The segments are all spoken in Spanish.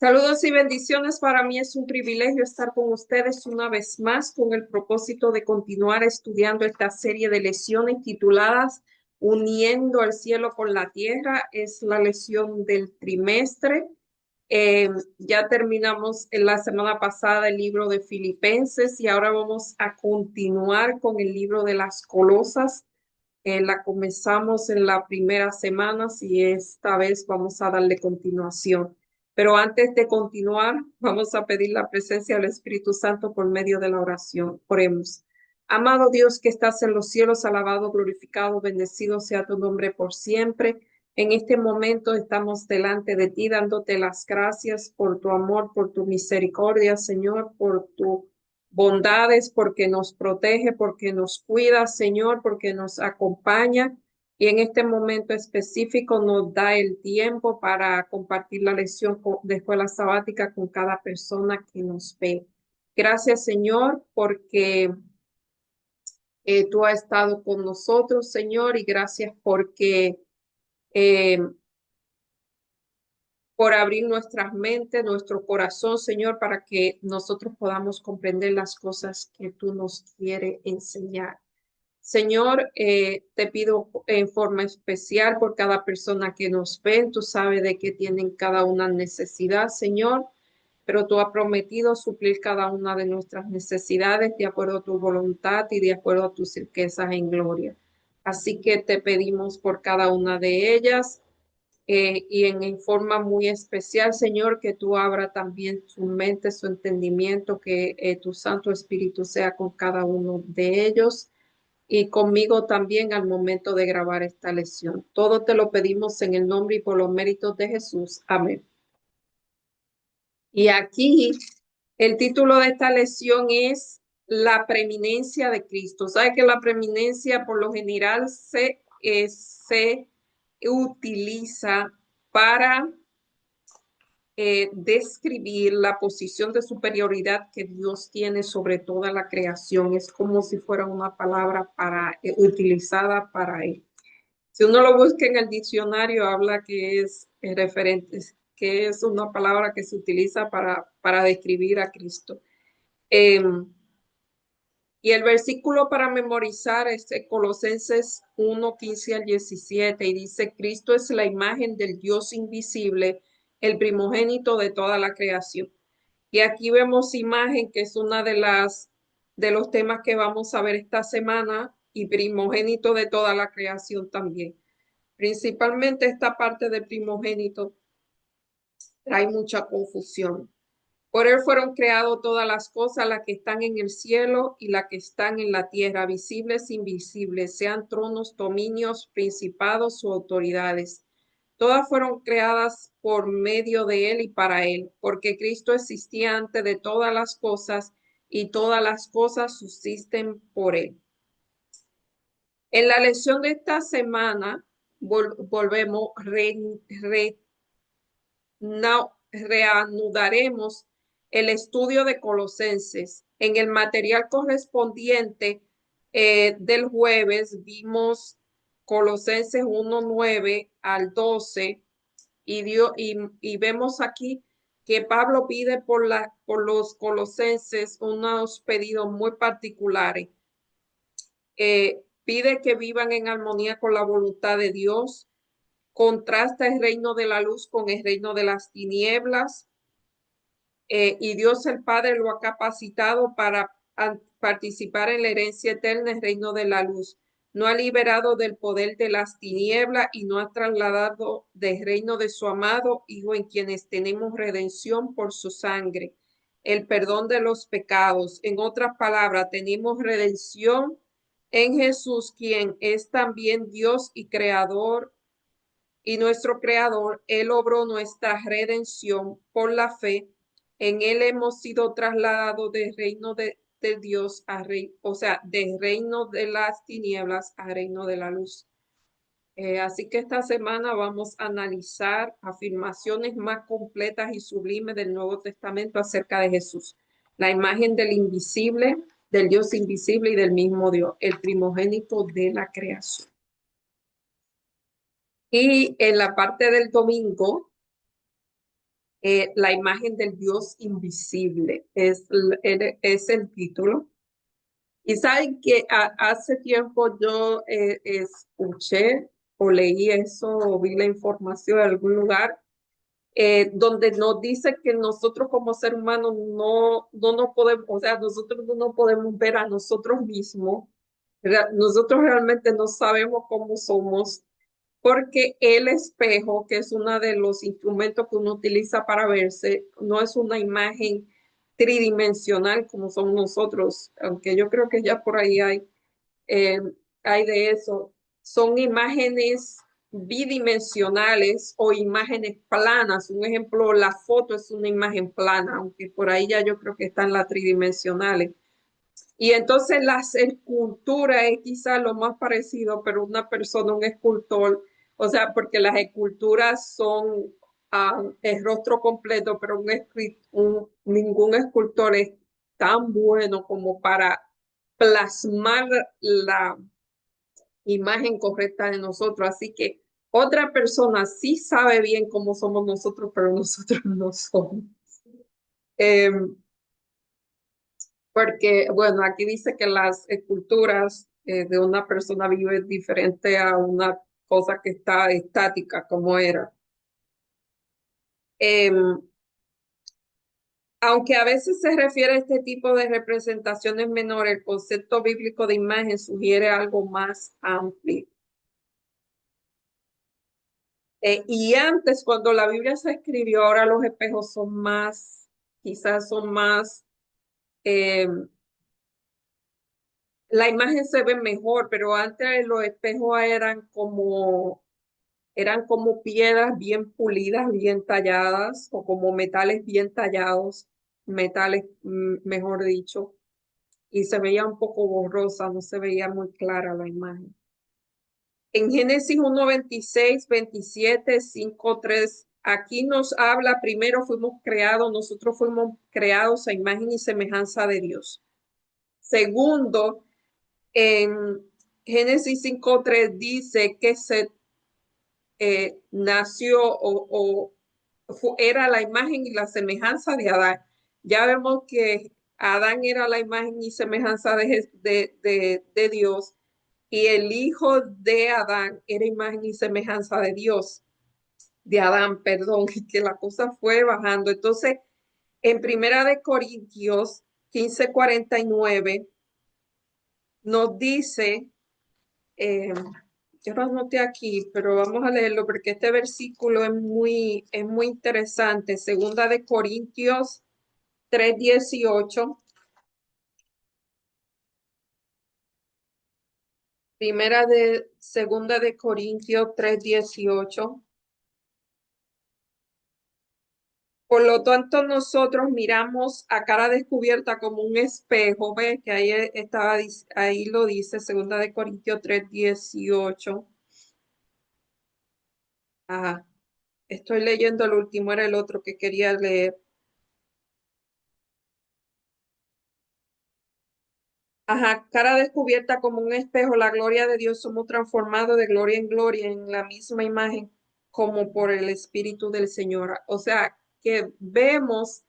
Saludos y bendiciones. Para mí es un privilegio estar con ustedes una vez más con el propósito de continuar estudiando esta serie de lecciones tituladas Uniendo el cielo con la tierra. Es la lección del trimestre. Ya terminamos en la semana pasada el libro de Filipenses y ahora vamos a continuar con el libro de las Colosas. La comenzamos en la primera semana y esta vez vamos a darle continuación. Pero antes de continuar, vamos a pedir la presencia del Espíritu Santo por medio de la oración. Oremos. Amado Dios que estás en los cielos, alabado, glorificado, bendecido sea tu nombre por siempre. En este momento estamos delante de ti dándote las gracias por tu amor, por tu misericordia, Señor, por tu bondades, porque nos protege, porque nos cuida, Señor, porque nos acompaña. Y en este momento específico nos da el tiempo para compartir la lección de escuela sabática con cada persona que nos ve. Gracias, Señor, porque tú has estado con nosotros, Señor, y gracias porque eh, por abrir nuestras mentes, nuestro corazón, Señor, para que nosotros podamos comprender las cosas que tú nos quieres enseñar. Señor, te pido en forma especial por cada persona que nos ve. Tú sabes de qué tienen cada una necesidad, Señor, pero tú has prometido suplir cada una de nuestras necesidades de acuerdo a tu voluntad y de acuerdo a tus riquezas en gloria. Así que te pedimos por cada una de ellas y en forma muy especial, Señor, que tú abra también su mente, su entendimiento, que tu Santo Espíritu sea con cada uno de ellos y conmigo también al momento de grabar esta lección. Todo te lo pedimos en el nombre y por los méritos de Jesús. Amén. Y aquí el título de esta lección es La preeminencia de Cristo. ¿Sabe que la preeminencia por lo general se utiliza para describir la posición de superioridad que Dios tiene sobre toda la creación? Es como si fuera una palabra utilizada para él. Si uno lo busca en el diccionario, habla que es referente, que es una palabra que se utiliza para describir a Cristo. Eh, y el versículo para memorizar es de Colosenses 1:15 al 17 y dice, Cristo es la imagen del Dios invisible, el primogénito de toda la creación. Y aquí vemos imagen, que es una de los temas que vamos a ver esta semana, y primogénito de toda la creación también. Principalmente esta parte de primogénito trae mucha confusión. Por él fueron creadas todas las cosas, las que están en el cielo y las que están en la tierra, visibles e invisibles, sean tronos, dominios, principados o autoridades. Todas fueron creadas por medio de él y para él, porque Cristo existía antes de todas las cosas y todas las cosas subsisten por él. En la lección de esta semana volvemos, reanudaremos el estudio de Colosenses. En el material correspondiente del jueves vimos Colosenses 1:9 al 12 y vemos aquí que Pablo pide por los colosenses unos pedidos muy particulares. Pide que vivan en armonía con la voluntad de Dios, contrasta el reino de la luz con el reino de las tinieblas, y Dios el Padre lo ha capacitado para participar en la herencia eterna, el reino de la luz. No ha liberado del poder de las tinieblas y no ha trasladado del reino de su amado Hijo, en quienes tenemos redención por su sangre, el perdón de los pecados. En otras palabras, tenemos redención en Jesús, quien es también Dios y creador y nuestro creador. Él obró nuestra redención por la fe. En él hemos sido trasladados del reino de Dios a rey, o sea, del reino de las tinieblas a reino de la luz. Así que esta semana vamos a analizar afirmaciones más completas y sublimes del Nuevo Testamento acerca de Jesús, la imagen del invisible, del Dios invisible y del mismo Dios, el primogénito de la creación. Y en la parte del domingo la imagen del Dios invisible, es el título. Y saben que hace tiempo yo escuché o leí eso o vi la información en algún lugar donde nos dice que nosotros como ser humanos no nos podemos, o sea, nosotros no nos podemos ver a nosotros mismos. Nosotros realmente no sabemos cómo somos porque el espejo, que es uno de los instrumentos que uno utiliza para verse, no es una imagen tridimensional como somos nosotros, aunque yo creo que ya por ahí eh, hay de eso. Son imágenes bidimensionales o imágenes planas. Un ejemplo, la foto es una imagen plana, aunque por ahí ya yo creo que están las tridimensionales. Y entonces las esculturas es quizá lo más parecido, pero una persona, un escultor, o sea, porque las esculturas son el rostro completo, pero ningún escultor es tan bueno como para plasmar la imagen correcta de nosotros. Así que otra persona sí sabe bien cómo somos nosotros, pero nosotros no somos. Em, Porque, bueno, aquí dice que las esculturas de una persona viva es diferente a una cosa que está estática como era. Em, Aunque a veces se refiere a este tipo de representaciones menores, el concepto bíblico de imagen sugiere algo más amplio. Y antes, cuando la Biblia se escribió, ahora los espejos son más, quizás son más, em, la imagen se ve mejor, pero antes los espejos eran como piedras bien pulidas, bien talladas, o como metales bien tallados, metales, mejor dicho, y se veía un poco borrosa, no se veía muy clara la imagen. En Génesis 1, 26, 27, 5, 3, aquí nos habla, primero nosotros fuimos creados a imagen y semejanza de Dios. Segundo, en Génesis 5:3 dice que se nació era la imagen y la semejanza de Adán. Ya vemos que Adán era la imagen y semejanza de Dios y el hijo de Adán era imagen y semejanza de Dios, de Adán, perdón, y que la cosa fue bajando. Entonces, en Primera de Corintios 15:49 nos dice, yo lo anoté aquí, pero vamos a leerlo porque este versículo es muy interesante. Segunda de Corintios 3:18. Segunda de Corintios 3:18. Por lo tanto, nosotros miramos a cara descubierta como un espejo, ¿ves? Que ahí estaba, ahí lo dice, segunda de Corintios 3:18. Ajá, estoy leyendo el último, era el otro que quería leer. Ajá, cara descubierta como un espejo, la gloria de Dios, somos transformados de gloria en gloria en la misma imagen como por el Espíritu del Señor. O sea, que vemos,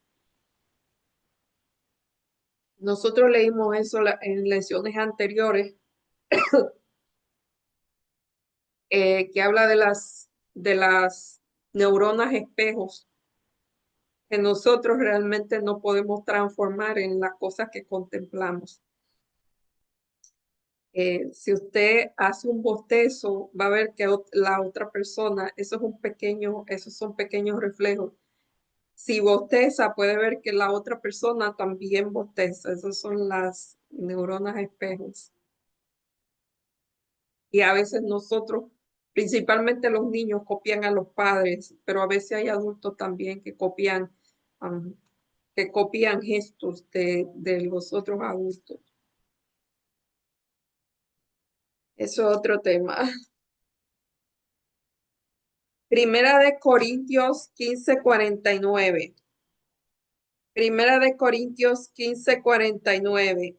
nosotros leímos eso en lecciones anteriores, que habla de las neuronas espejos, que nosotros realmente no podemos transformar en las cosas que contemplamos. Si usted hace un bostezo, va a ver que la otra persona, esos son pequeños reflejos. Si bosteza, puede ver que la otra persona también bosteza. Esas son las neuronas espejos. Y a veces nosotros, principalmente los niños, copian a los padres, pero a veces hay adultos también que copian gestos de los otros adultos. Eso es otro tema. Primera de Corintios 15:49. Primera de Corintios 15:49.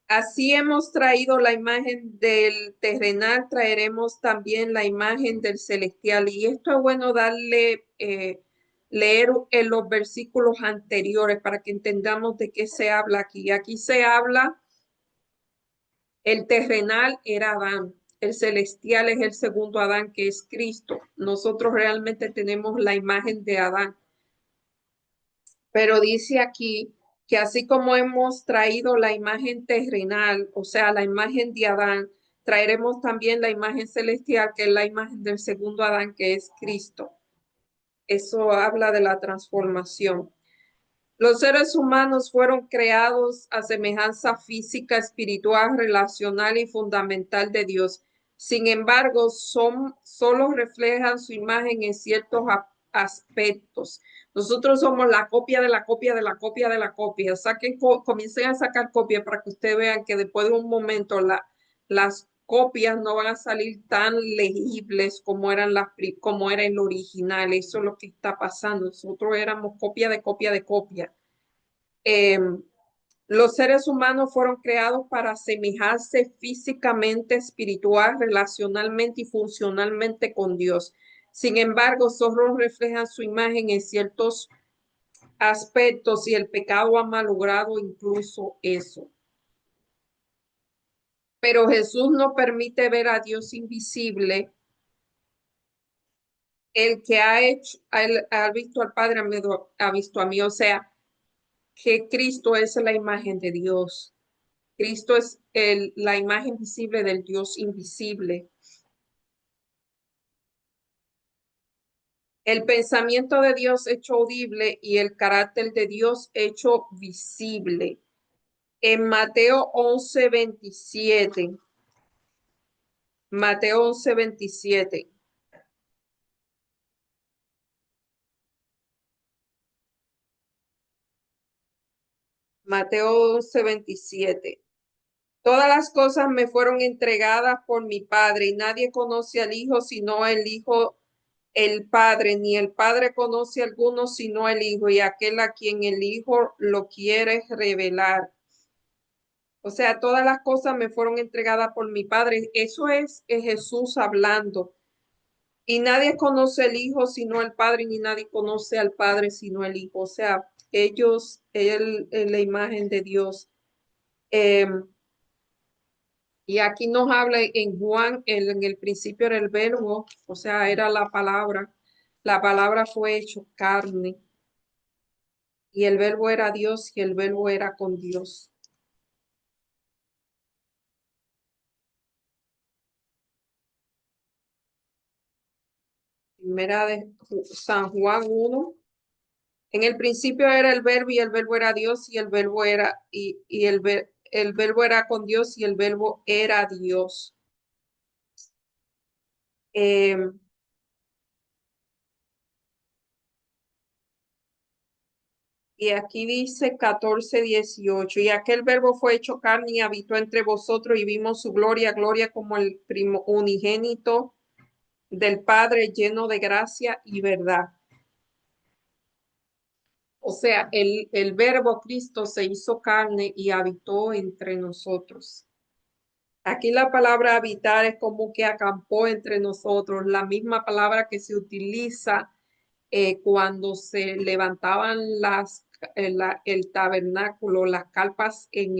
Así hemos traído la imagen del terrenal, traeremos también la imagen del celestial. Y esto es bueno darle leer en los versículos anteriores para que entendamos de qué se habla aquí. Aquí se habla, el terrenal era Adán, el celestial es el segundo Adán, que es Cristo. Nosotros realmente tenemos la imagen de Adán, pero dice aquí que así como hemos traído la imagen terrenal, o sea, la imagen de Adán, traeremos también la imagen celestial, que es la imagen del segundo Adán, que es Cristo. Eso habla de la transformación. Los seres humanos fueron creados a semejanza física, espiritual, relacional y fundamental de Dios. Sin embargo, solo reflejan su imagen en ciertos aspectos. Nosotros somos la copia de la copia de la copia de la copia. Comiencen a sacar copias para que ustedes vean que después de un momento las copias no van a salir tan legibles como como era el original. Eso es lo que está pasando. Nosotros éramos copia de copia de copia. Eh, los seres humanos fueron creados para asemejarse físicamente, espiritual, relacionalmente y funcionalmente con Dios. Sin embargo, solo reflejan su imagen en ciertos aspectos y el pecado ha malogrado incluso eso. Pero Jesús no permite ver a Dios invisible. El que ha hecho, ha visto al Padre, ha visto a mí. O sea, que Cristo es la imagen de Dios. Cristo es la imagen visible del Dios invisible. El pensamiento de Dios hecho audible y el carácter de Dios hecho visible. En Mateo 11:27. Mateo 11:27. Mateo 11:27. Todas las cosas me fueron entregadas por mi Padre y nadie conoce al Hijo sino el Hijo, el Padre, ni el Padre conoce a alguno sino el Hijo y aquel a quien el Hijo lo quiere revelar. O sea, todas las cosas me fueron entregadas por mi Padre. Eso es Jesús hablando. Y nadie conoce al Hijo sino el Padre, ni nadie conoce al Padre sino el Hijo. O sea, él es la imagen de Dios. Y aquí nos habla en Juan, en el principio era el verbo, o sea, era la palabra. La palabra fue hecho carne y el verbo era Dios y el verbo era con Dios. Primera de San Juan 1. En el principio era el verbo y el verbo era Dios y el verbo era el verbo era con Dios y el verbo era Dios. Eh, y aquí dice 14:18, y aquel verbo fue hecho carne y habitó entre vosotros y vimos su gloria, gloria como el primo unigénito del Padre lleno de gracia y verdad. O sea, el verbo Cristo se hizo carne y habitó entre nosotros. Aquí la palabra habitar es como que acampó entre nosotros, la misma palabra que se utiliza cuando se levantaban el tabernáculo, las carpas en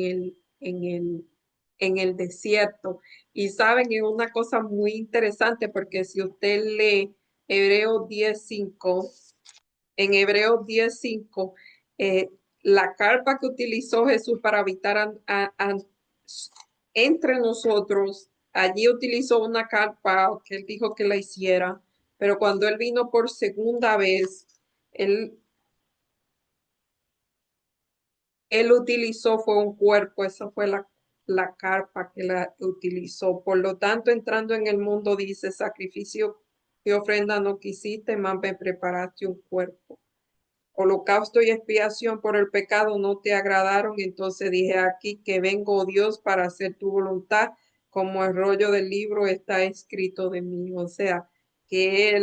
el desierto. Y saben, es una cosa muy interesante porque si usted lee Hebreos 10:5, en Hebreos 10:5, eh, la carpa que utilizó Jesús para habitar entre nosotros, allí utilizó una carpa que él dijo que la hiciera, pero cuando él vino por segunda vez, él, él utilizó fue un cuerpo, esa fue la carpa que la utilizó. Por lo tanto, entrando en el mundo, dice, sacrificio y ofrenda no quisiste, más me preparaste un cuerpo. Holocausto y expiación por el pecado no te agradaron, entonces dije aquí que vengo, oh Dios, para hacer tu voluntad, como el rollo del libro está escrito de mí. O sea, que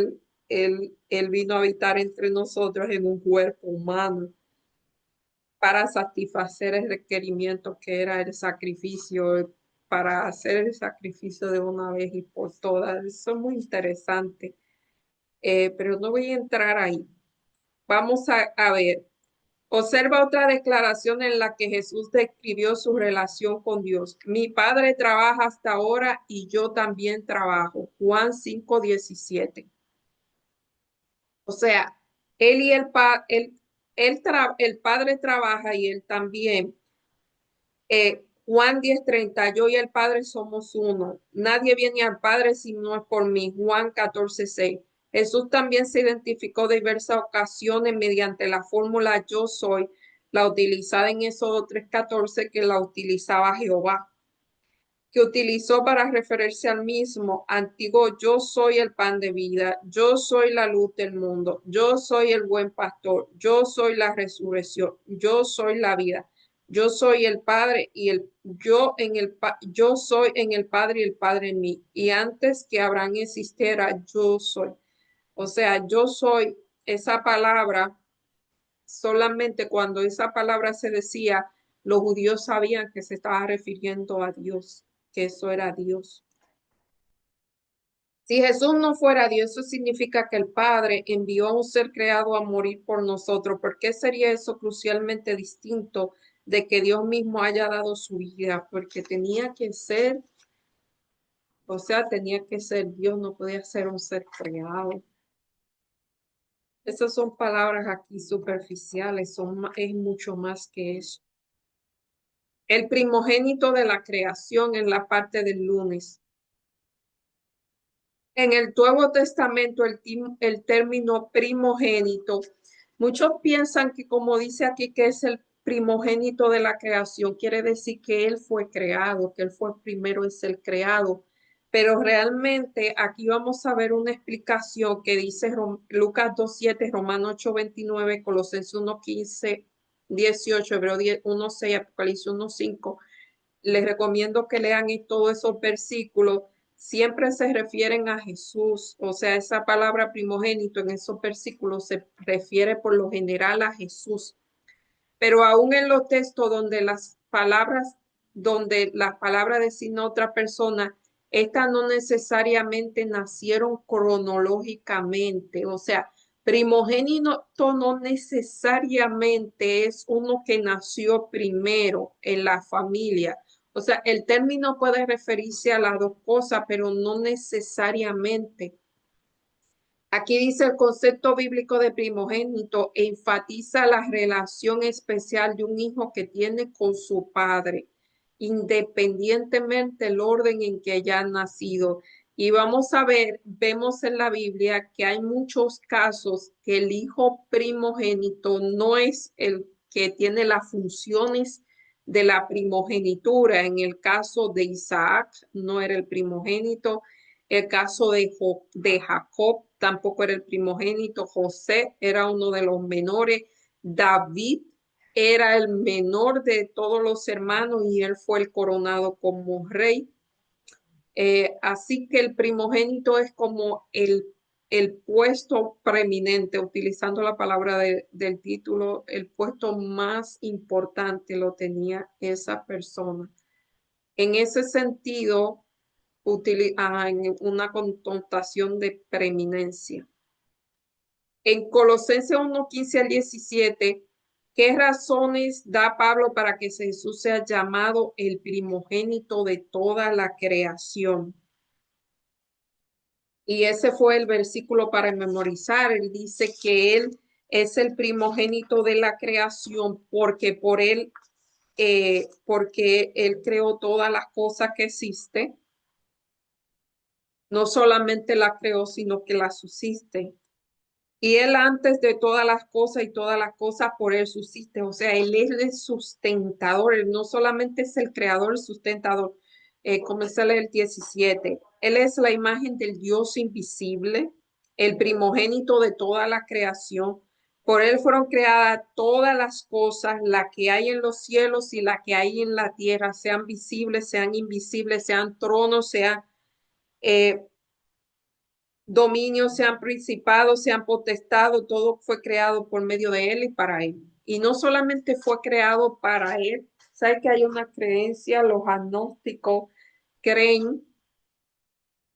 él vino a habitar entre nosotros en un cuerpo humano para satisfacer el requerimiento que era el sacrificio, para hacer el sacrificio de una vez y por todas. Eso es muy interesante, pero no voy a entrar ahí. vamos a ver. Observa otra declaración en la que Jesús describió su relación con Dios. Mi padre trabaja hasta ahora y yo también trabajo. Juan 5:17. O sea, él y el padre trabaja y él también. Juan 10:30, yo y el Padre somos uno. Nadie viene al Padre si no es por mí. Juan 14:6. Jesús también se identificó de diversas ocasiones mediante la fórmula yo soy, la utilizada en Éxodo 3:14, que la utilizaba Jehová, que utilizó para referirse al mismo antiguo yo soy el pan de vida, yo soy la luz del mundo, yo soy el buen pastor, yo soy la resurrección, yo soy la vida. Yo soy el Padre y yo soy en el Padre y el Padre en mí. Y antes que Abraham existiera, yo soy. O sea, yo soy esa palabra. Solamente cuando esa palabra se decía, los judíos sabían que se estaba refiriendo a Dios, que eso era Dios. Si Jesús no fuera Dios, eso significa que el Padre envió a un ser creado a morir por nosotros. ¿Por qué sería eso crucialmente distinto de que Dios mismo haya dado su vida? Porque tenía que ser, o sea, tenía que ser Dios, no podía ser un ser creado. Esas son palabras aquí superficiales, es mucho más que eso. El primogénito de la creación en la parte del lunes. En el Nuevo Testamento, el término primogénito, muchos piensan que como dice aquí que es el primogénito de la creación, quiere decir que él fue creado, que él fue primero en ser creado. Pero realmente aquí vamos a ver una explicación que dice Lucas 2:7, Romanos 8:29, Colosenses 1:15, 18, Hebreo 1:6, Apocalipsis 1:5. Les recomiendo que lean todos esos versículos. Siempre se refieren a Jesús, o sea, esa palabra primogénito en esos versículos se refiere por lo general a Jesús. Pero aún en los textos donde las palabras designan a otra persona, estas no necesariamente nacieron cronológicamente. O sea, primogénito no necesariamente es uno que nació primero en la familia. O sea, el término puede referirse a las dos cosas, pero no necesariamente. Aquí dice el concepto bíblico de primogénito enfatiza la relación especial de un hijo que tiene con su padre, independientemente del orden en que haya nacido. Y vamos a ver, vemos en la Biblia que hay muchos casos que el hijo primogénito no es el que tiene las funciones de la primogenitura. En el caso de Isaac, no era el primogénito. El caso de Jacob tampoco era el primogénito. José era uno de los menores. David era el menor de todos los hermanos y él fue el coronado como rey. Así que el primogénito es como el puesto preeminente, utilizando la palabra del título, el puesto más importante lo tenía esa persona. En ese sentido, en una connotación de preeminencia. En Colosenses 1:15 al 17, ¿qué razones da Pablo para que Jesús sea llamado el primogénito de toda la creación? Y ese fue el versículo para memorizar. Él dice que él es el primogénito de la creación porque él creó todas las cosas que existen. No solamente la creó, sino que la subsiste. Y él antes de todas las cosas y todas las cosas por él subsiste. O sea, él es el sustentador. Él no solamente es el creador, el sustentador. Como sale el 17. Él es la imagen del Dios invisible, el primogénito de toda la creación. Por él fueron creadas todas las cosas, la que hay en los cielos y la que hay en la tierra, sean visibles, sean invisibles, sean tronos, sean eh, dominios, sean principados, sean potestados, todo fue creado por medio de él y para él. Y no solamente fue creado para él, sabe que hay una creencia, los agnósticos creen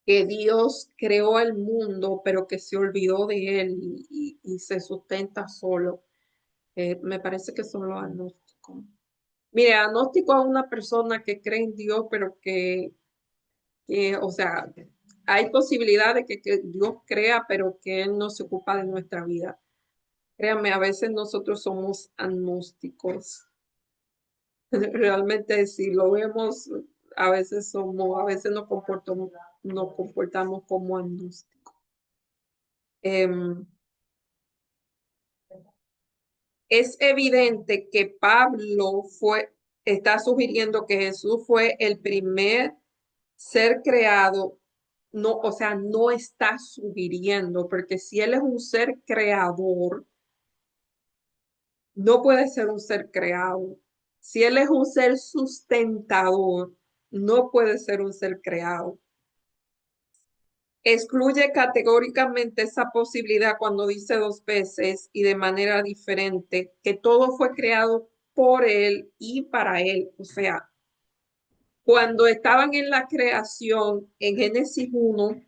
que Dios creó el mundo, pero que se olvidó de él y se sustenta solo. Me parece que son los agnósticos. Mire, agnóstico es una persona que cree en Dios, pero o sea, hay posibilidad de que Dios crea, pero que Él no se ocupa de nuestra vida. Créame, a veces nosotros somos agnósticos. Realmente, si lo vemos, a veces nos comportamos como agnósticos. Em, es evidente que está sugiriendo que Jesús fue el primer ser creado. No, o sea, no está sugiriendo, porque si Él es un ser creador, no puede ser un ser creado. Si Él es un ser sustentador, no puede ser un ser creado. Excluye categóricamente esa posibilidad cuando dice dos veces y de manera diferente que todo fue creado por Él y para Él. O sea, cuando estaban en la creación, en Génesis 1,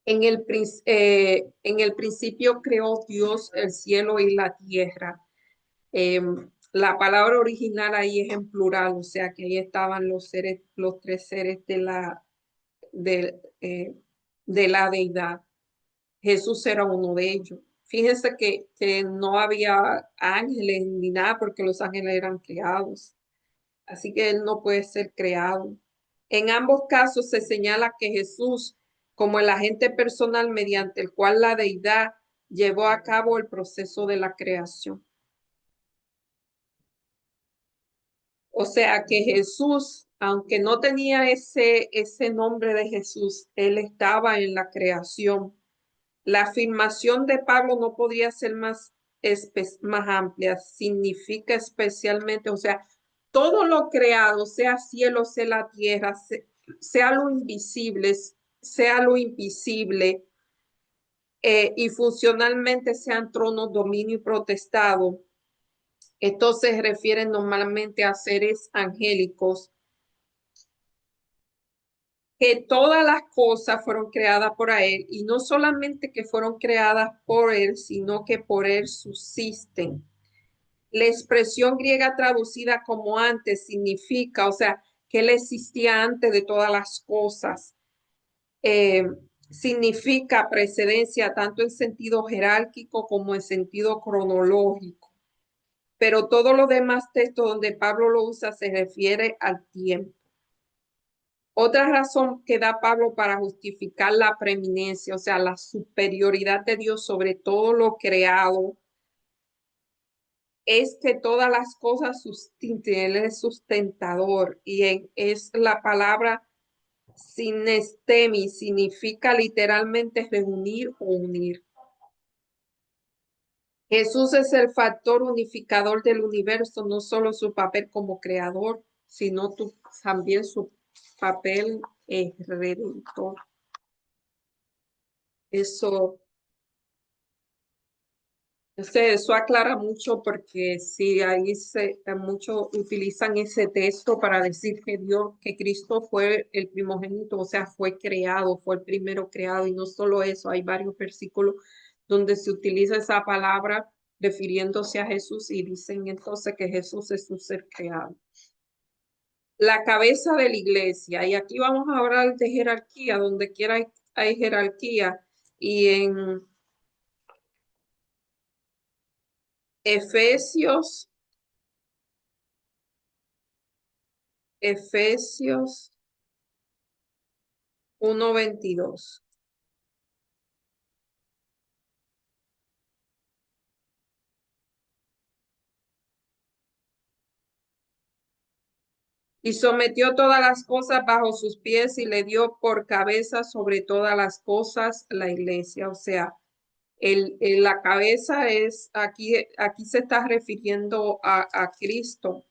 en el principio creó Dios el cielo y la tierra. La palabra original ahí es en plural, o sea que ahí estaban los tres seres de, eh, de la deidad. Jesús era uno de ellos. Fíjense que no había ángeles ni nada porque los ángeles eran creados. Así que él no puede ser creado. En ambos casos se señala que Jesús, como el agente personal mediante el cual la deidad llevó a cabo el proceso de la creación. O sea que Jesús, aunque no tenía ese nombre de Jesús, él estaba en la creación. La afirmación de Pablo no podría ser más amplia. Significa especialmente, o sea, todo lo creado, sea cielo, sea la tierra, sea lo invisible, sea lo invisible, y funcionalmente sean tronos, dominio y protestado. Esto se refiere normalmente a seres angélicos, que todas las cosas fueron creadas por él y no solamente que fueron creadas por él, sino que por él subsisten. La expresión griega traducida como antes significa, o sea, que él existía antes de todas las cosas. Eh, Significa precedencia tanto en sentido jerárquico como en sentido cronológico. Pero todo lo demás texto donde Pablo lo usa se refiere al tiempo. Otra razón que da Pablo para justificar la preeminencia, o sea, la superioridad de Dios sobre todo lo creado, es que todas las cosas sustentan, Él es sustentador es la palabra sinestemi, significa literalmente reunir o unir. Jesús es el factor unificador del universo, no solo su papel como creador, sino también su papel redentor. Eso, eso aclara mucho porque si ahí muchos utilizan ese texto para decir que Dios, que Cristo fue el primogénito, o sea, fue creado, fue el primero creado, y no solo eso, hay varios versículos donde se utiliza esa palabra refiriéndose a Jesús y dicen entonces que Jesús es un ser creado. La cabeza de la iglesia, y aquí vamos a hablar de jerarquía, donde quiera hay jerarquía, y en Efesios, Efesios 1:22. Y sometió todas las cosas bajo sus pies y le dio por cabeza sobre todas las cosas la iglesia. O sea, la cabeza es, aquí se está refiriendo a Cristo.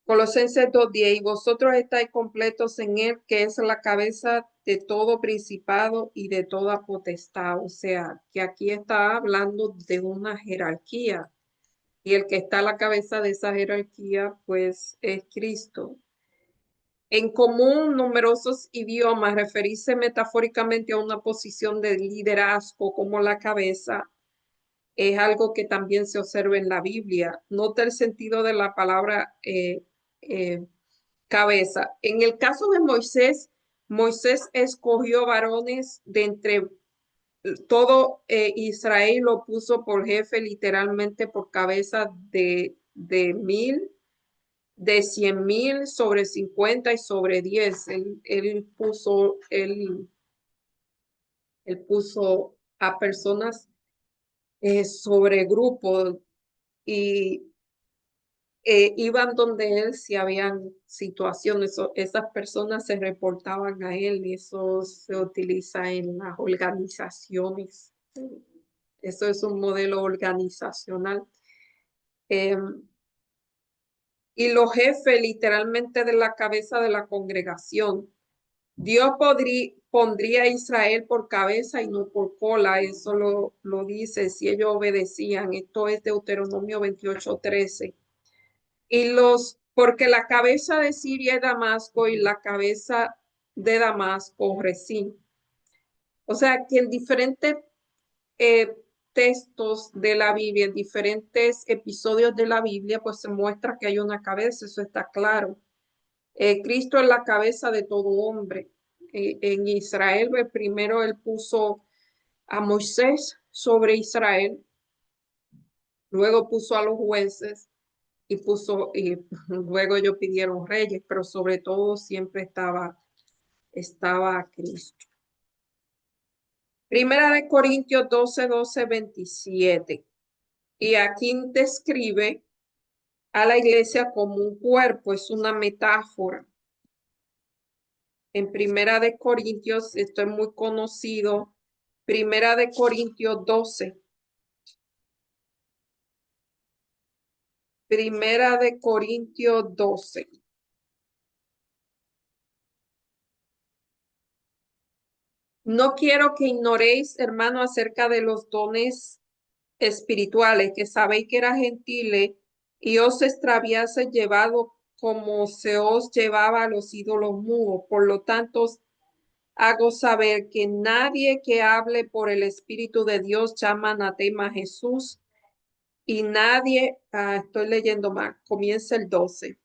Colosenses 2:10, y vosotros estáis completos en él, que es la cabeza de todo principado y de toda potestad. O sea, que aquí está hablando de una jerarquía. Y el que está a la cabeza de esa jerarquía, pues, es Cristo. En común, numerosos idiomas, referirse metafóricamente a una posición de liderazgo como la cabeza es algo que también se observa en la Biblia. Nota el sentido de la palabra eh, cabeza. En el caso de Moisés, Moisés escogió varones de entre todo Israel, lo puso por jefe, literalmente por cabeza de 1000, de 100,000, sobre 50 y sobre 10. Él puso a personas sobre grupos y iban donde él si habían situaciones, esas personas se reportaban a él y eso se utiliza en las organizaciones. Eso es un modelo organizacional. Y los jefes literalmente de la cabeza de la congregación. Dios pondría a Israel por cabeza y no por cola, eso lo dice si ellos obedecían. Esto es Deuteronomio 28:13. Porque la cabeza de Siria es Damasco y la cabeza de Damasco Resín. O sea que en diferentes eh, textos de la Biblia, en diferentes episodios de la Biblia, pues se muestra que hay una cabeza, eso está claro. Cristo es la cabeza de todo hombre. En Israel, pues, primero él puso a Moisés sobre Israel, luego puso a los jueces y luego ellos pidieron reyes, pero sobre todo siempre estaba Cristo. Primera de Corintios 12:27. Y aquí describe a la iglesia como un cuerpo, es una metáfora. En Primera de Corintios, esto es muy conocido, Primera de Corintios 12. Primera de Corintios 12. No quiero que ignoréis, hermano, acerca de los dones espirituales, que sabéis que era gentiles y os extraviase llevado como se os llevaba a los ídolos mudos. Por lo tanto, os hago saber que nadie que hable por el Espíritu de Dios llama anatema a Jesús y nadie, estoy leyendo más, comienza el 12.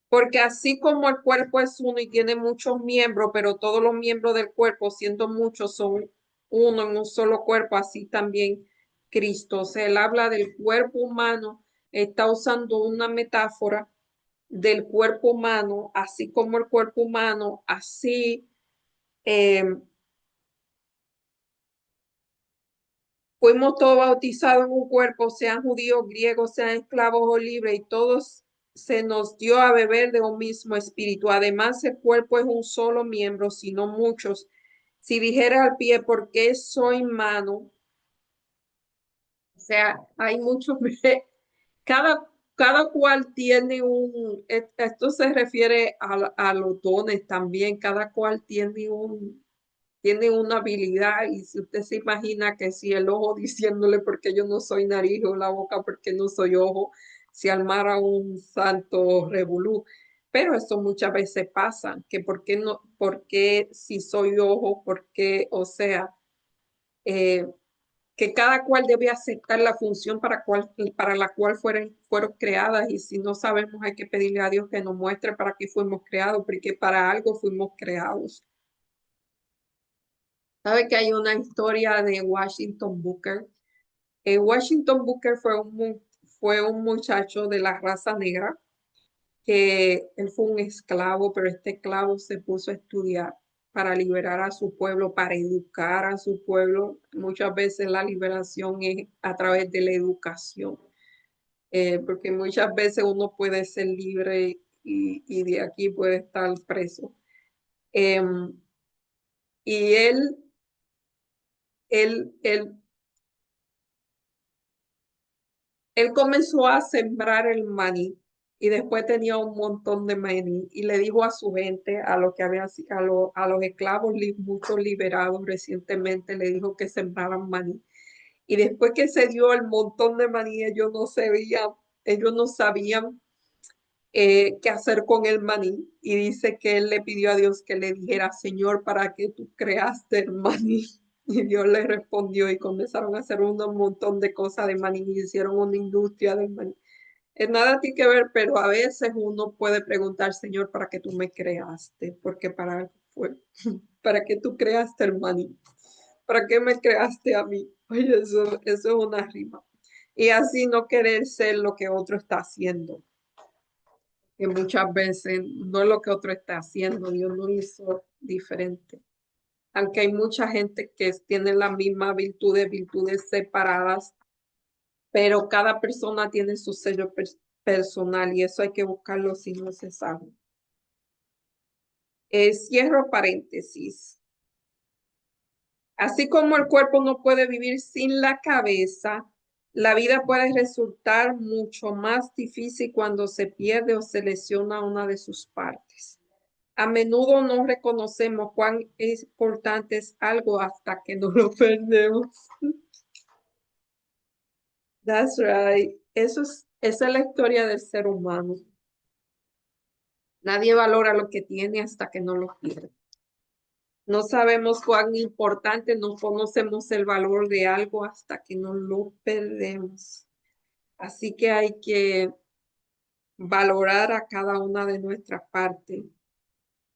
Porque así como el cuerpo es uno y tiene muchos miembros, pero todos los miembros del cuerpo, siendo muchos, son uno en un solo cuerpo, así también Cristo. O sea, él habla del cuerpo humano, está usando una metáfora del cuerpo humano, así como el cuerpo humano, así eh, fuimos todos bautizados en un cuerpo, sean judíos, griegos, sean esclavos o libres, y todos se nos dio a beber de un mismo espíritu. Además, el cuerpo es un solo miembro, sino muchos. Si dijera al pie, ¿por qué soy mano? O sea, hay muchos, cada, cada cual tiene esto se refiere a los dones también, cada cual tiene una habilidad y si usted se imagina que si el ojo diciéndole porque yo no soy nariz o la boca porque no soy ojo, se armara un santo revolú. Pero eso muchas veces pasa, que por qué no, por qué si soy ojo, por qué, o sea, eh, que cada cual debe aceptar la función para la cual fueron creadas y si no sabemos hay que pedirle a Dios que nos muestre para qué fuimos creados, porque para algo fuimos creados. ¿Sabe que hay una historia de Washington Booker? Washington Booker fue un muchacho de la raza negra, que él fue un esclavo, pero este esclavo se puso a estudiar para liberar a su pueblo, para educar a su pueblo. Muchas veces la liberación es a través de la educación, porque muchas veces uno puede ser libre y de aquí puede estar preso. Em, y él, él Él comenzó a sembrar el maní y después tenía un montón de maní y le dijo a su gente, a los que habían, a los esclavos muchos liberados recientemente, le dijo que sembraran maní. Y después que se dio el montón de maní, ellos no sabían qué hacer con el maní. Y dice que él le pidió a Dios que le dijera, Señor, ¿para qué tú creaste el maní? Y Dios le respondió y comenzaron a hacer un montón de cosas de maní y hicieron una industria del maní. Nada tiene que ver, pero a veces uno puede preguntar, Señor, ¿para qué tú me creaste? Porque para algo fue. ¿Para qué tú creaste el maní? ¿Para qué me creaste a mí? Oye, eso es una rima. Y así no querer ser lo que otro está haciendo, que muchas veces no es lo que otro está haciendo, Dios lo hizo diferente. Aunque hay mucha gente que tiene la misma virtudes separadas, pero cada persona tiene su sello personal y eso hay que buscarlo si no se sabe. Cierro paréntesis. Así como el cuerpo no puede vivir sin la cabeza, la vida puede resultar mucho más difícil cuando se pierde o se lesiona una de sus partes. A menudo no reconocemos cuán importante es algo hasta que no lo perdemos. That's right. Esa es la historia del ser humano. Nadie valora lo que tiene hasta que no lo pierde. No sabemos cuán importante, no conocemos el valor de algo hasta que no lo perdemos. Así que hay que valorar a cada una de nuestras partes.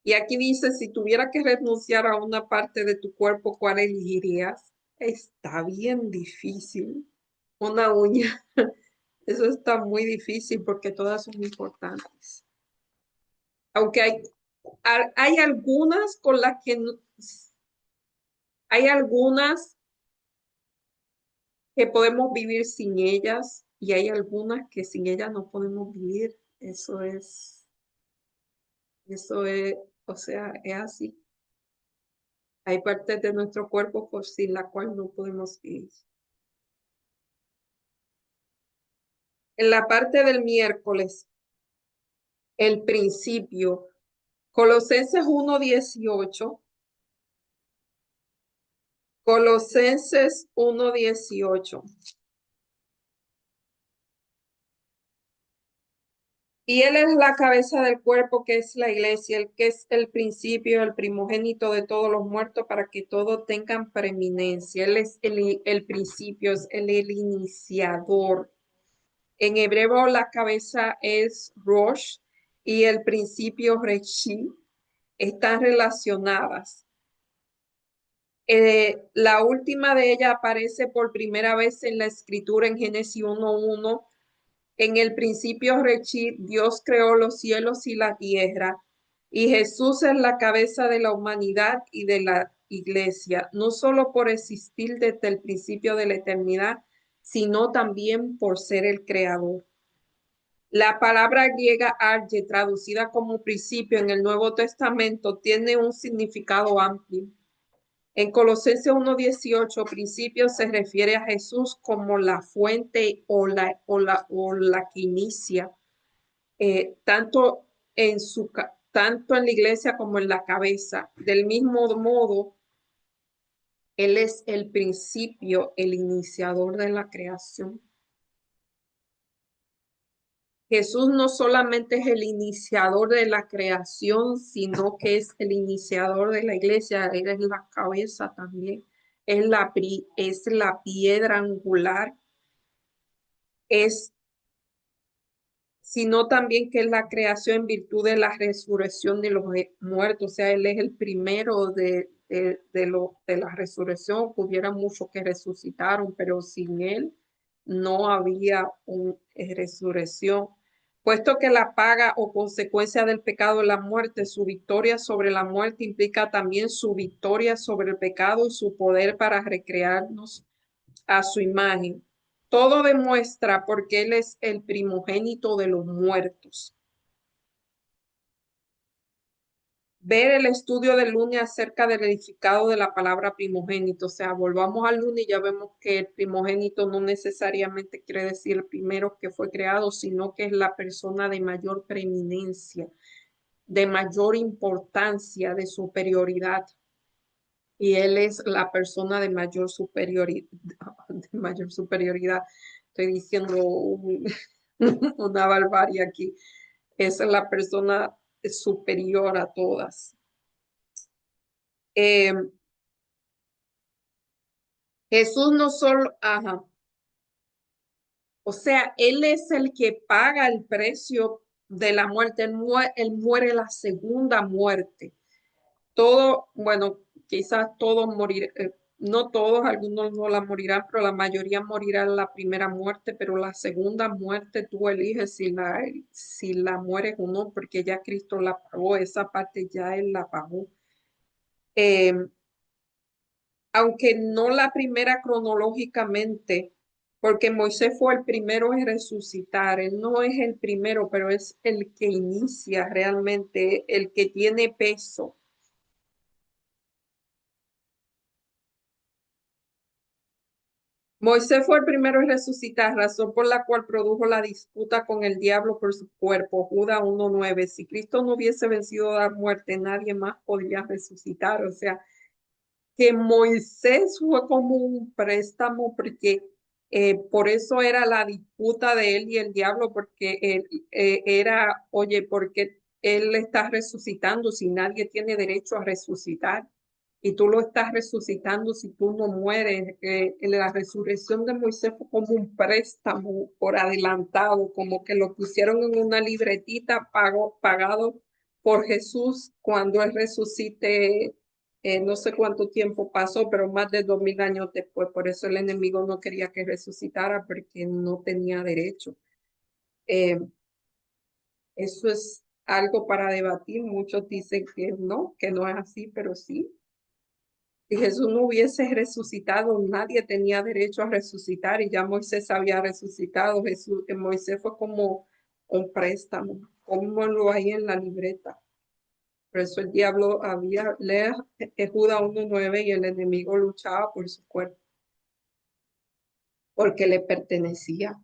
Y aquí dice, si tuviera que renunciar a una parte de tu cuerpo, ¿cuál elegirías? Está bien difícil. Una uña. Eso está muy difícil porque todas son importantes. Aunque hay algunas con las que hay algunas que podemos vivir sin ellas y hay algunas que sin ellas no podemos vivir. Eso es, o sea, es así. Hay partes de nuestro cuerpo por sin la cual no podemos vivir. En la parte del miércoles, el principio, Colosenses 1:18. Colosenses 1:18. Y Él es la cabeza del cuerpo, que es la iglesia, el que es el principio, el primogénito de todos los muertos, para que todos tengan preeminencia. Él es el principio, es el iniciador. En hebreo la cabeza es Rosh y el principio Reshi. Están relacionadas. La última de ellas aparece por primera vez en la escritura en Génesis 1:1. En el principio, Rechid, Dios creó los cielos y la tierra, y Jesús es la cabeza de la humanidad y de la iglesia, no solo por existir desde el principio de la eternidad, sino también por ser el creador. La palabra griega arge, traducida como principio en el Nuevo Testamento, tiene un significado amplio. En Colosenses 1:18, principio se refiere a Jesús como la fuente o la que inicia, tanto tanto en la iglesia como en la cabeza. Del mismo modo, Él es el principio, el iniciador de la creación. Jesús no solamente es el iniciador de la creación, sino que es el iniciador de la iglesia. Él es la cabeza también. Es la piedra angular. Es, sino también que es la creación en virtud de la resurrección de los muertos. O sea, Él es el primero de la resurrección. Hubiera muchos que resucitaron, pero sin Él no había una resurrección. Puesto que la paga o consecuencia del pecado es la muerte, su victoria sobre la muerte implica también su victoria sobre el pecado y su poder para recrearnos a su imagen. Todo demuestra porque Él es el primogénito de los muertos. Ver el estudio del lunes acerca del edificado de la palabra primogénito. O sea, volvamos al lunes y ya vemos que el primogénito no necesariamente quiere decir el primero que fue creado, sino que es la persona de mayor preeminencia, de mayor importancia, de superioridad. Y Él es la persona de mayor superioridad. De mayor superioridad. Estoy diciendo una barbarie aquí. Esa es la persona superior a todas. Eh, Jesús no solo, ajá, o sea, Él es el que paga el precio de la muerte. Él muere la segunda muerte. Todo, bueno, quizás todos morirán, no todos, algunos no la morirán, pero la mayoría morirán la primera muerte, pero la segunda muerte tú eliges si la mueres o no, porque ya Cristo la pagó, esa parte ya Él la pagó. Eh, Aunque no la primera cronológicamente, porque Moisés fue el primero en resucitar, él no es el primero, pero es el que inicia realmente, el que tiene peso. Moisés fue el primero en resucitar, razón por la cual produjo la disputa con el diablo por su cuerpo. Judas 1:9. Si Cristo no hubiese vencido a la muerte, nadie más podría resucitar. O sea, que Moisés fue como un préstamo porque por eso era la disputa de él y el diablo, porque él era, oye, porque él está resucitando si nadie tiene derecho a resucitar y tú lo estás resucitando si tú no mueres. La resurrección de Moisés fue como un préstamo por adelantado, como que lo pusieron en una libretita pagado por Jesús cuando él resucite. No sé cuánto tiempo pasó, pero más de 2000 años después. Por eso el enemigo no quería que resucitara porque no tenía derecho. Eh, Eso es algo para debatir. Muchos dicen que no es así, pero sí. Si Jesús no hubiese resucitado, nadie tenía derecho a resucitar y ya Moisés había resucitado. Moisés fue como un préstamo, como lo hay en la libreta. Por eso el diablo lea Judas 1:9 y el enemigo luchaba por su cuerpo, porque le pertenecía.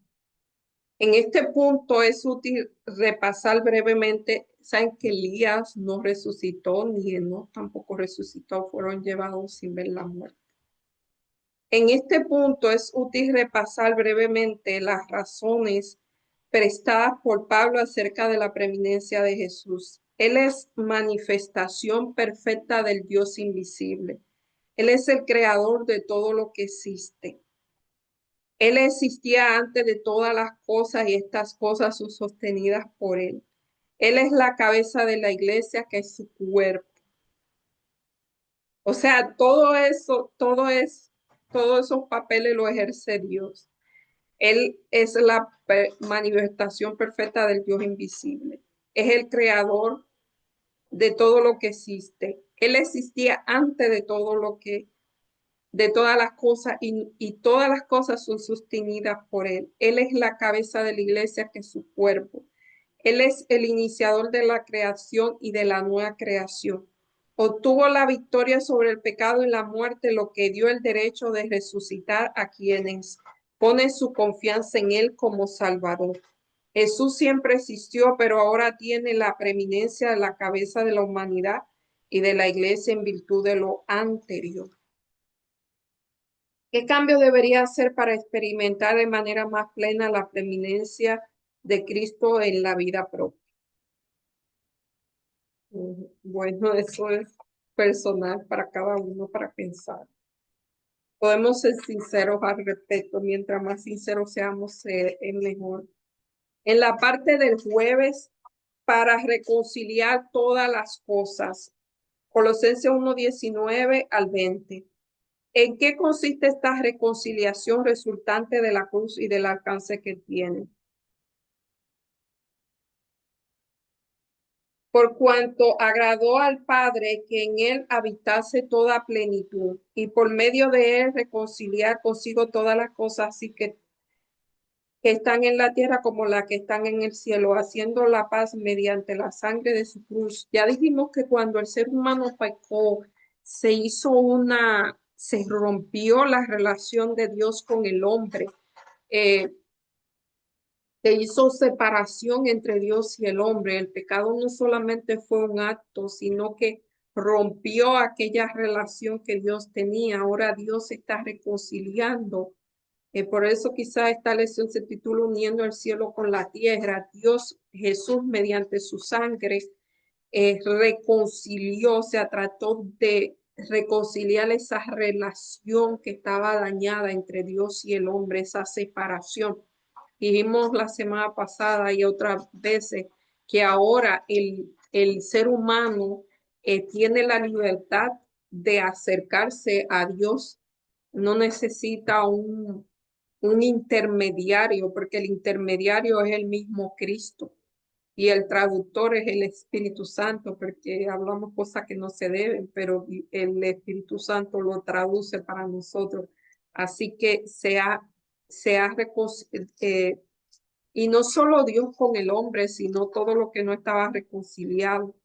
En este punto es útil repasar brevemente, saben que Elías no resucitó, ni Enoc tampoco resucitó, fueron llevados sin ver la muerte. En este punto es útil repasar brevemente las razones prestadas por Pablo acerca de la preeminencia de Jesús. Él es manifestación perfecta del Dios invisible. Él es el creador de todo lo que existe. Él existía antes de todas las cosas y estas cosas son sostenidas por él. Él es la cabeza de la iglesia que es su cuerpo. O sea, todos esos papeles lo ejerce Dios. Él es la manifestación perfecta del Dios invisible. Es el creador de todo lo que existe. Él existía antes de todas las cosas y todas las cosas son sostenidas por él. Él es la cabeza de la iglesia que es su cuerpo. Él es el iniciador de la creación y de la nueva creación. Obtuvo la victoria sobre el pecado y la muerte, lo que dio el derecho de resucitar a quienes ponen su confianza en él como Salvador. Jesús siempre existió, pero ahora tiene la preeminencia de la cabeza de la humanidad y de la iglesia en virtud de lo anterior. ¿Qué cambio debería hacer para experimentar de manera más plena la preeminencia de Cristo en la vida propia? Bueno, eso es personal para cada uno para pensar. Podemos ser sinceros al respecto. Mientras más sinceros seamos, es mejor. En la parte del jueves, para reconciliar todas las cosas. Colosenses 1:19-20. ¿En qué consiste esta reconciliación resultante de la cruz y del alcance que tiene? Por cuanto agradó al Padre que en él habitase toda plenitud, y por medio de él reconciliar consigo todas las cosas, así que están en la tierra como las que están en el cielo, haciendo la paz mediante la sangre de su cruz. Ya dijimos que cuando el ser humano pecó, se rompió la relación de Dios con el hombre. Eh, Se hizo separación entre Dios y el hombre. El pecado no solamente fue un acto, sino que rompió aquella relación que Dios tenía. Ahora Dios está reconciliando Por eso quizá esta lección se titula Uniendo el cielo con la tierra. Dios Jesús, mediante su sangre, reconcilió, o sea, trató de reconciliar esa relación que estaba dañada entre Dios y el hombre, esa separación. Dijimos la semana pasada y otras veces que ahora el ser humano tiene la libertad de acercarse a Dios, no necesita un intermediario, porque el intermediario es el mismo Cristo y el traductor es el Espíritu Santo, porque hablamos cosas que no se deben, pero el Espíritu Santo lo traduce para nosotros. Así que se ha y no solo Dios con el hombre, sino todo lo que no estaba reconciliado.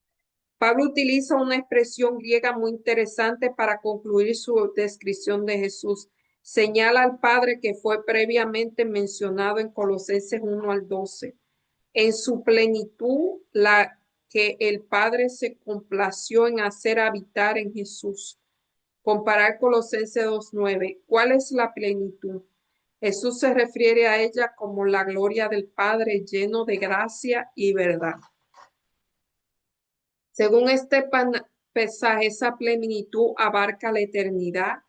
Pablo utiliza una expresión griega muy interesante para concluir su descripción de Jesús. Señala al Padre que fue previamente mencionado en Colosenses 1 al 12. En su plenitud, la que el Padre se complació en hacer habitar en Jesús. Comparar Colosenses 2:9. ¿Cuál es la plenitud? Jesús se refiere a ella como la gloria del Padre lleno de gracia y verdad. Según este pasaje, esa plenitud abarca la eternidad,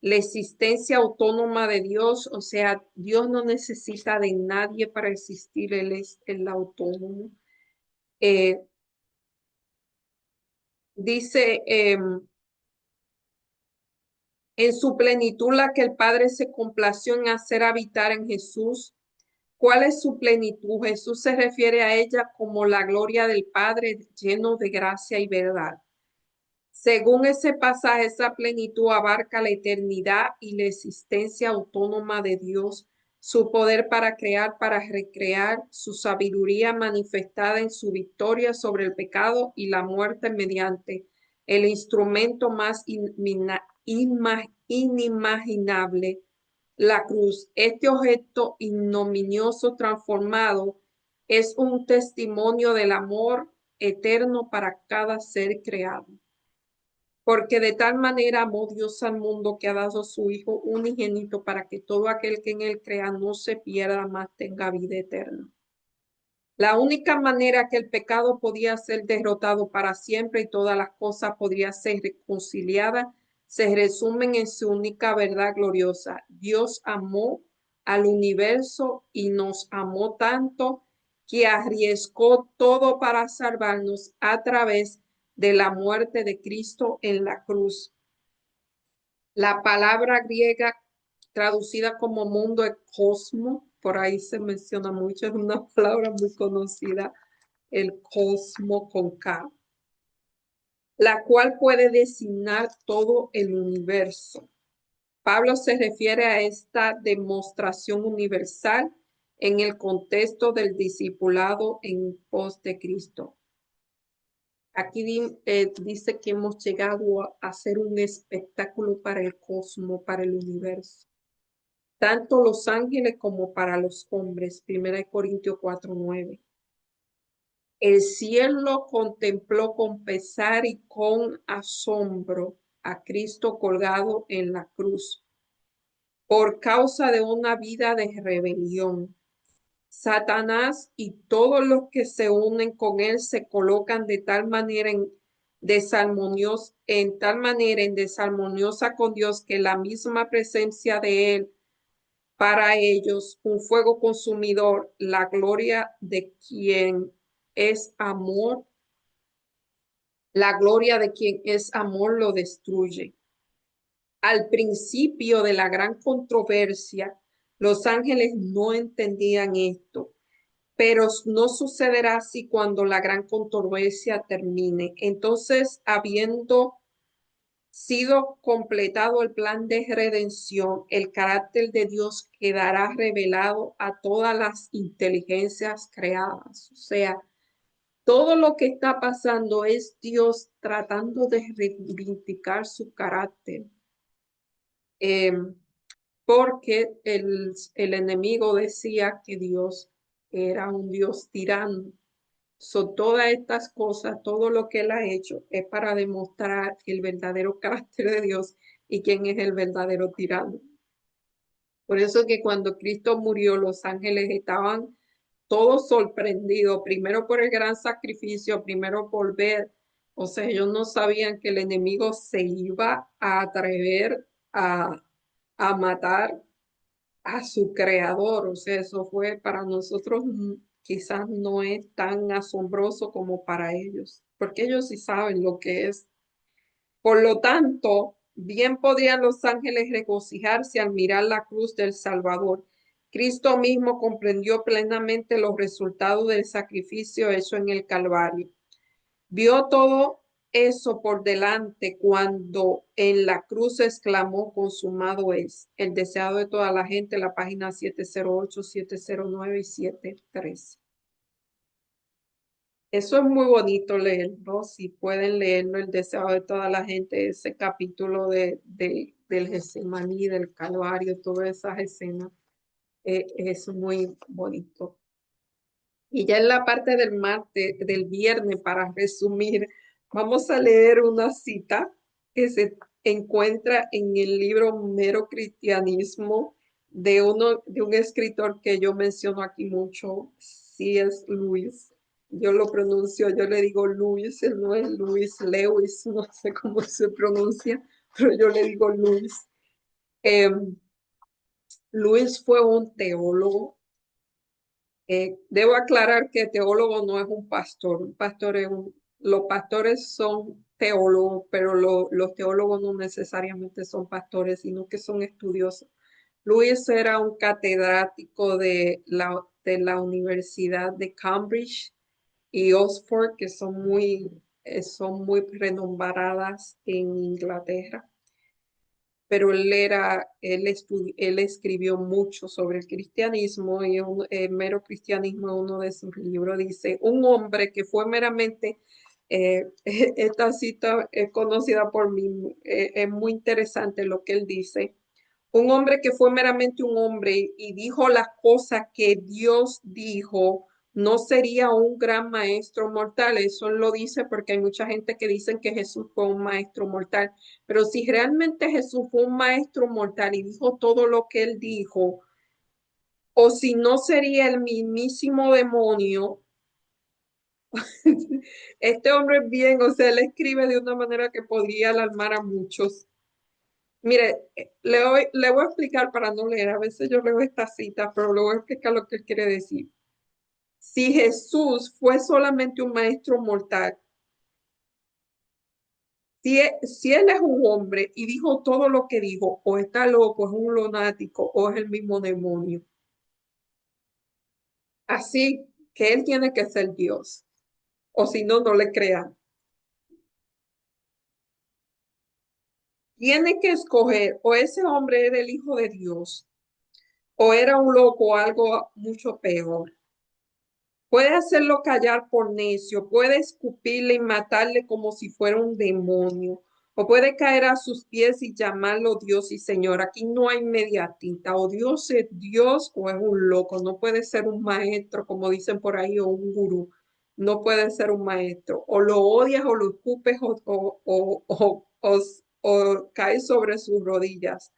la existencia autónoma de Dios, o sea, Dios no necesita de nadie para existir, Él es el autónomo. Eh, dice, en su plenitud la que el Padre se complació en hacer habitar en Jesús. ¿Cuál es su plenitud? Jesús se refiere a ella como la gloria del Padre lleno de gracia y verdad. Según ese pasaje, esa plenitud abarca la eternidad y la existencia autónoma de Dios, su poder para crear, para recrear, su sabiduría manifestada en su victoria sobre el pecado y la muerte mediante el instrumento más inimaginable, la cruz. Este objeto ignominioso transformado es un testimonio del amor eterno para cada ser creado. Porque de tal manera amó Dios al mundo que ha dado su Hijo unigénito para que todo aquel que en él crea no se pierda, más tenga vida eterna. La única manera que el pecado podía ser derrotado para siempre y todas las cosas podrían ser reconciliadas se resumen en su única verdad gloriosa. Dios amó al universo y nos amó tanto que arriesgó todo para salvarnos a través de la muerte de Cristo en la cruz. La palabra griega traducida como mundo es cosmo, por ahí se menciona mucho, es una palabra muy conocida, el cosmo con K, la cual puede designar todo el universo. Pablo se refiere a esta demostración universal en el contexto del discipulado en pos de Cristo. Aquí dice que hemos llegado a hacer un espectáculo para el cosmos, para el universo, tanto los ángeles como para los hombres. 1 Corintios 4:9. El cielo contempló con pesar y con asombro a Cristo colgado en la cruz por causa de una vida de rebelión. Satanás y todos los que se unen con él se colocan de tal manera en desarmoniosa con Dios que la misma presencia de él para ellos un fuego consumidor, la gloria de quien es amor, la gloria de quien es amor lo destruye. Al principio de la gran controversia, los ángeles no entendían esto, pero no sucederá así cuando la gran controversia termine. Entonces, habiendo sido completado el plan de redención, el carácter de Dios quedará revelado a todas las inteligencias creadas. O sea, todo lo que está pasando es Dios tratando de reivindicar su carácter. Porque el enemigo decía que Dios era un Dios tirano. Todas estas cosas, todo lo que él ha hecho es para demostrar el verdadero carácter de Dios y quién es el verdadero tirano. Por eso que cuando Cristo murió, los ángeles estaban todos sorprendidos, primero por el gran sacrificio, primero por ver, o sea, ellos no sabían que el enemigo se iba a atrever a matar a su creador, o sea, eso fue para nosotros quizás no es tan asombroso como para ellos, porque ellos sí saben lo que es. Por lo tanto, bien podrían los ángeles regocijarse al mirar la cruz del Salvador. Cristo mismo comprendió plenamente los resultados del sacrificio hecho en el Calvario. Vio todo eso por delante cuando en la cruz exclamó, consumado es, el deseado de toda la gente, la página 708, 709 y 713. Eso es muy bonito leerlo, si pueden leerlo, el deseo de toda la gente, ese capítulo del Getsemaní, del Calvario, todas esas escenas, es muy bonito. Y ya en la parte del martes, del viernes, para resumir, vamos a leer una cita que se encuentra en el libro Mero Cristianismo de un escritor que yo menciono aquí mucho, C.S. Lewis. Yo lo pronuncio, yo le digo Luis, él no es Luis Lewis, no sé cómo se pronuncia, pero yo le digo Luis. Luis fue un teólogo. Debo aclarar que teólogo no es un pastor. Un pastor es los pastores son teólogos, pero los teólogos no necesariamente son pastores, sino que son estudiosos. Luis era un catedrático de la Universidad de Cambridge y Oxford, que son muy renombradas en Inglaterra, pero él escribió mucho sobre el cristianismo y el mero cristianismo, en uno de sus libros dice, un hombre que fue meramente, esta cita es conocida por mí, es muy interesante lo que él dice, un hombre que fue meramente un hombre y dijo las cosas que Dios dijo, no sería un gran maestro mortal. Eso lo dice porque hay mucha gente que dice que Jesús fue un maestro mortal. Pero si realmente Jesús fue un maestro mortal y dijo todo lo que él dijo, o si no sería el mismísimo demonio, este hombre es bien, o sea, él escribe de una manera que podría alarmar a muchos. Mire, le voy a explicar para no leer, a veces yo leo esta cita, pero le voy a explicar lo que él quiere decir. Si Jesús fue solamente un maestro mortal, si él es un hombre y dijo todo lo que dijo, o está loco, es un lunático, o es el mismo demonio. Así que él tiene que ser Dios, o si no, no le crean. Tiene que escoger, o ese hombre era el hijo de Dios, o era un loco o algo mucho peor. Puede hacerlo callar por necio, puede escupirle y matarle como si fuera un demonio, o puede caer a sus pies y llamarlo Dios y Señor. Aquí no hay mediatita, o Dios es Dios o es un loco, no puede ser un maestro, como dicen por ahí, o un gurú, no puede ser un maestro. O lo odias o lo escupes o caes sobre sus rodillas.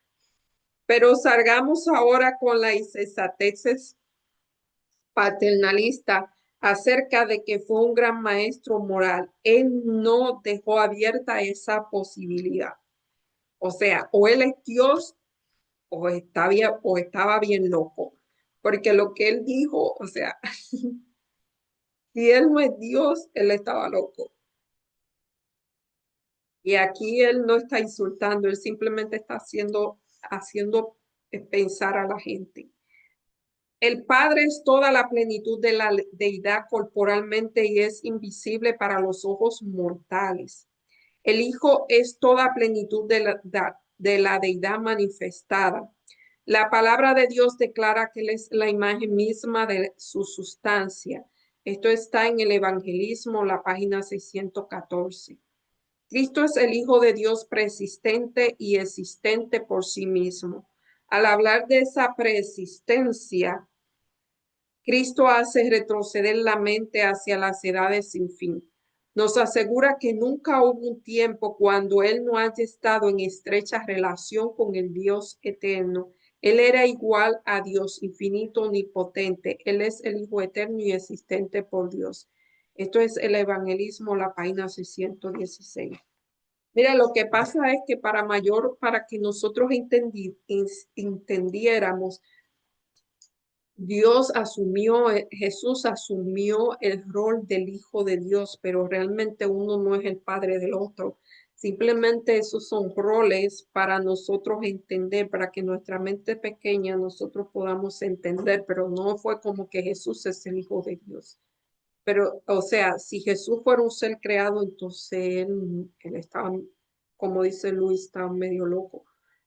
Pero salgamos ahora con la insensatez paternalista acerca de que fue un gran maestro moral. Él no dejó abierta esa posibilidad. O sea, o él es Dios o estaba bien loco. Porque lo que él dijo, o sea, si él no es Dios, él estaba loco. Y aquí él no está insultando, él simplemente está haciendo pensar a la gente. El Padre es toda la plenitud de la deidad corporalmente y es invisible para los ojos mortales. El Hijo es toda plenitud de la deidad manifestada. La palabra de Dios declara que Él es la imagen misma de su sustancia. Esto está en el Evangelismo, la página 614. Cristo es el Hijo de Dios preexistente y existente por sí mismo. Al hablar de esa preexistencia, Cristo hace retroceder la mente hacia las edades sin fin. Nos asegura que nunca hubo un tiempo cuando Él no haya estado en estrecha relación con el Dios eterno Él era igual a Dios, infinito, omnipotente. Él es el Hijo eterno y existente por Dios. Esto es el evangelismo, la página 616. Mira, lo que pasa es que para que nosotros entendiéramos, Jesús asumió el rol del Hijo de Dios, pero realmente uno no es el padre del otro. Simplemente esos son roles para nosotros entender, para que nuestra mente pequeña nosotros podamos entender, pero no fue como que Jesús es el Hijo de Dios. Pero, o sea, si Jesús fuera un ser creado, entonces él estaba, como dice Luis, estaba medio loco,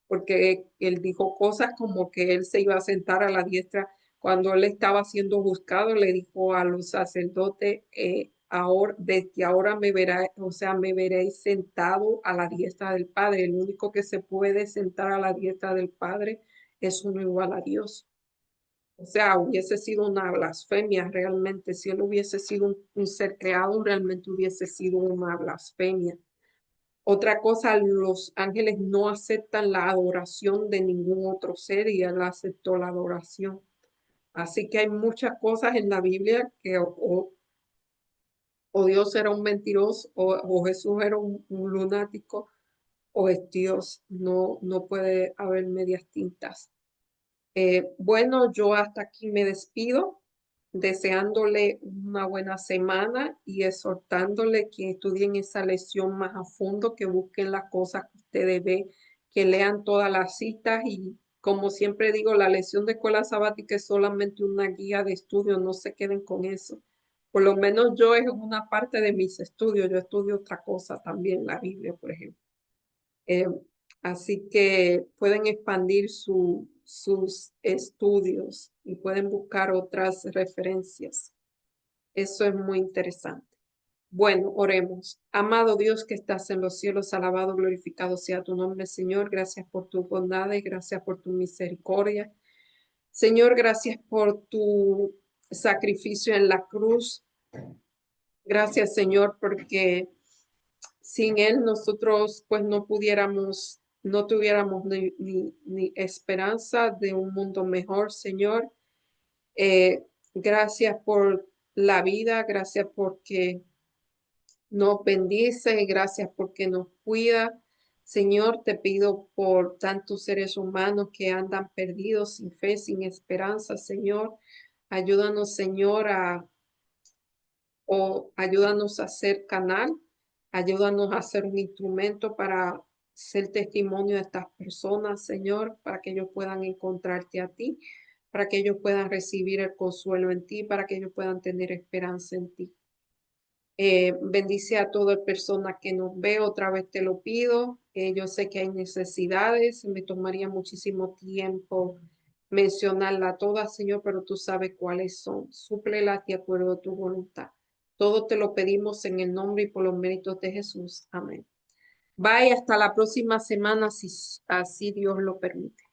porque él dijo cosas como que él se iba a sentar a la diestra. Cuando él estaba siendo buscado, le dijo a los sacerdotes, ahora, desde ahora me verá, o sea, me veréis sentado a la diestra del Padre. El único que se puede sentar a la diestra del Padre es uno igual a Dios. O sea, hubiese sido una blasfemia realmente. Si él hubiese sido un ser creado, realmente hubiese sido una blasfemia. Otra cosa, los ángeles no aceptan la adoración de ningún otro ser y él aceptó la adoración. Así que hay muchas cosas en la Biblia que o Dios era un mentiroso o Jesús era un lunático o es Dios. No, no puede haber medias tintas. Bueno, yo hasta aquí me despido, deseándole una buena semana y exhortándole que estudien esa lección más a fondo, que busquen las cosas que ustedes ven, que lean todas las citas y como siempre digo, la lección de escuela sabática es solamente una guía de estudio, no se queden con eso. Por lo menos yo es una parte de mis estudios, yo estudio otra cosa también, la Biblia, por ejemplo. Eh, Así que pueden expandir sus estudios y pueden buscar otras referencias. Eso es muy interesante. Bueno, oremos. Amado Dios que estás en los cielos, alabado, glorificado sea tu nombre, Señor. Gracias por tu bondad y gracias por tu misericordia. Señor, gracias por tu sacrificio en la cruz. Gracias, Señor, porque sin él nosotros pues no tuviéramos ni esperanza de un mundo mejor, Señor. Gracias por la vida, gracias porque nos bendice, gracias porque nos cuida. Señor, te pido por tantos seres humanos que andan perdidos, sin fe, sin esperanza, Señor. Ayúdanos, Señor, ayúdanos a ser canal, ayúdanos a ser un instrumento para ser testimonio de estas personas, Señor, para que ellos puedan encontrarte a ti, para que ellos puedan recibir el consuelo en ti, para que ellos puedan tener esperanza en ti. Bendice a toda persona que nos ve, otra vez te lo pido. Yo sé que hay necesidades, me tomaría muchísimo tiempo mencionarla todas, Señor, pero tú sabes cuáles son. Súplelas de acuerdo a tu voluntad. Todo te lo pedimos en el nombre y por los méritos de Jesús. Amén. Bye, hasta la próxima semana, si así Dios lo permite.